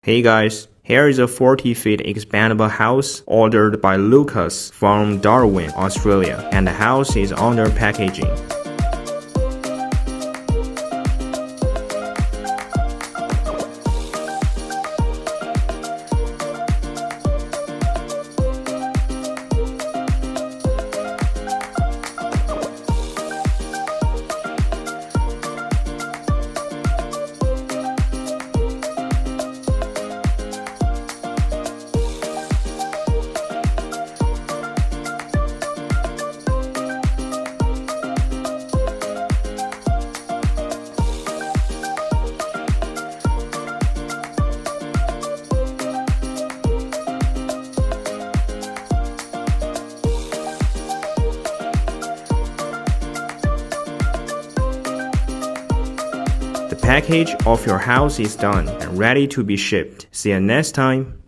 Hey guys, here is a 40-feet expandable house ordered by Lucas from Darwin, Australia, and the house is under packaging. The package of your house is done and ready to be shipped. See you next time.